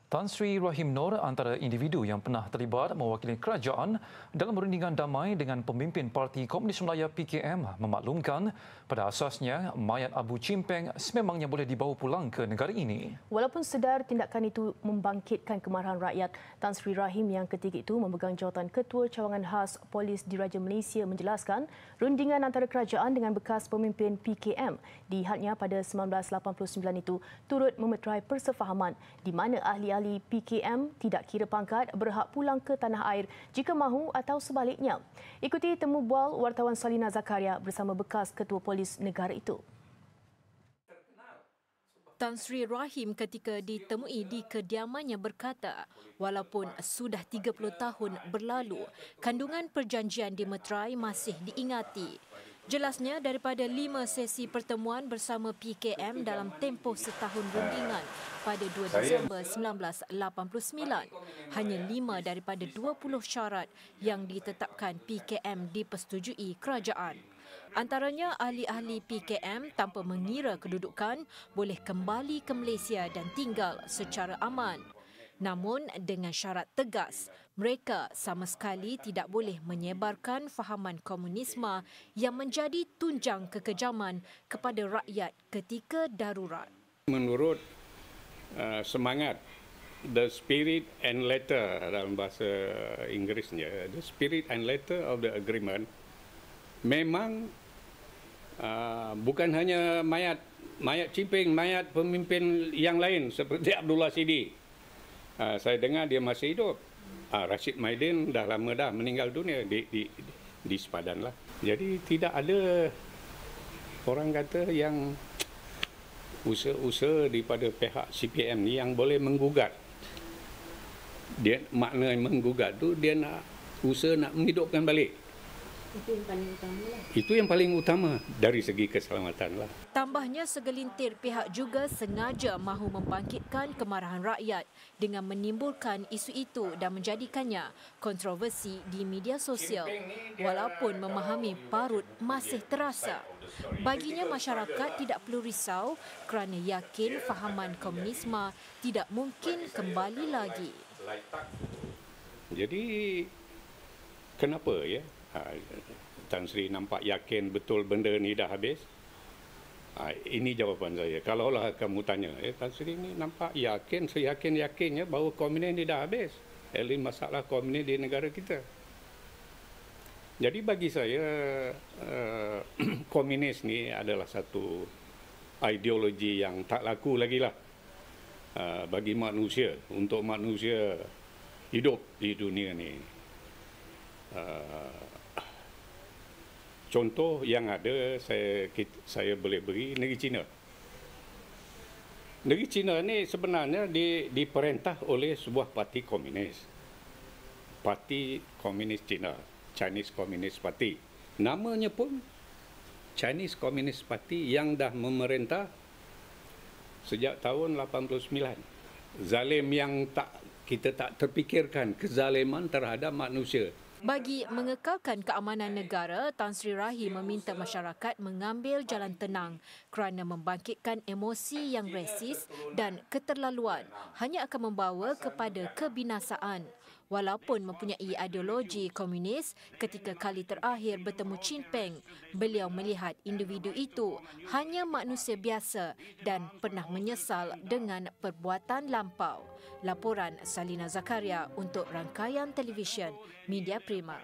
Tan Sri Rahim Noor antara individu yang pernah terlibat mewakili kerajaan dalam rundingan damai dengan pemimpin Parti Komunis Melayu PKM memaklumkan pada asasnya mayat Abu Chimpeng sememangnya boleh dibawa pulang ke negara ini. Walaupun sedar tindakan itu membangkitkan kemarahan rakyat, Tan Sri Rahim yang ketika itu memegang jawatan Ketua Cawangan Khas Polis Diraja Malaysia menjelaskan rundingan antara kerajaan dengan bekas pemimpin PKM dihadnya pada 1989 itu turut memeterai persefahaman di mana ahli PKM tidak kira pangkat berhak pulang ke tanah air jika mahu atau sebaliknya. Ikuti temu bual wartawan Salina Zakaria bersama bekas Ketua Polis negara itu. Tan Sri Rahim ketika ditemui di kediamannya berkata, walaupun sudah 30 tahun berlalu, kandungan perjanjian dimeterai masih diingati. Jelasnya daripada 5 sesi pertemuan bersama PKM dalam tempoh setahun rundingan pada 2 Disember 1989, hanya 5 daripada 20 syarat yang ditetapkan PKM dipersetujui kerajaan. Antaranya ahli-ahli PKM tanpa mengira kedudukan boleh kembali ke Malaysia dan tinggal secara aman. Namun dengan syarat tegas, mereka sama sekali tidak boleh menyebarkan fahaman komunisme yang menjadi tunjang kekejaman kepada rakyat ketika darurat. Menurut semangat, the spirit and letter dalam bahasa Inggerisnya, the spirit and letter of the agreement, memang bukan hanya mayat Chimpeng, mayat pemimpin yang lain seperti Abdullah Sidi. Saya dengar dia masih hidup. Rashid Maidin dah lama dah meninggal dunia di sepadan lah. Jadi tidak ada orang kata yang usaha-usaha daripada pihak CPM ni yang boleh menggugat. Dia makna menggugat tu dia nak usaha nak menghidupkan balik. Itu yang paling utama lah. Itu yang paling utama dari segi keselamatan lah. Tambahnya segelintir pihak juga sengaja mahu membangkitkan kemarahan rakyat dengan menimbulkan isu itu dan menjadikannya kontroversi di media sosial. Walaupun memahami parut masih terasa. Baginya masyarakat tidak perlu risau kerana yakin fahaman komunisme tidak mungkin kembali lagi. Jadi kenapa ya? Tan Sri nampak yakin betul benda ni dah habis. Ini jawapan saya. Kalaulah kamu tanya, Tan Sri ni nampak yakin, seyakin-yakinnya bahawa komunis ni dah habis. Ini masalah komunis di negara kita. Jadi bagi saya, komunis ni adalah satu ideologi yang tak laku lagi lah bagi manusia, untuk manusia hidup di dunia ni. Contoh yang ada saya boleh beri negeri China. Negeri China ni sebenarnya diperintah oleh sebuah parti komunis. Parti Komunis China, Chinese Communist Party. Namanya pun Chinese Communist Party yang dah memerintah sejak tahun 89. Zalim yang kita tak terfikirkan, kezaliman terhadap manusia. Bagi mengekalkan keamanan negara, Tan Sri Rahim meminta masyarakat mengambil jalan tenang kerana membangkitkan emosi yang resis dan keterlaluan hanya akan membawa kepada kebinasaan. Walaupun mempunyai ideologi komunis, ketika kali terakhir bertemu Chimpeng, beliau melihat individu itu hanya manusia biasa dan pernah menyesal dengan perbuatan lampau. Laporan Salina Zakaria untuk rangkaian televisyen Media Prima.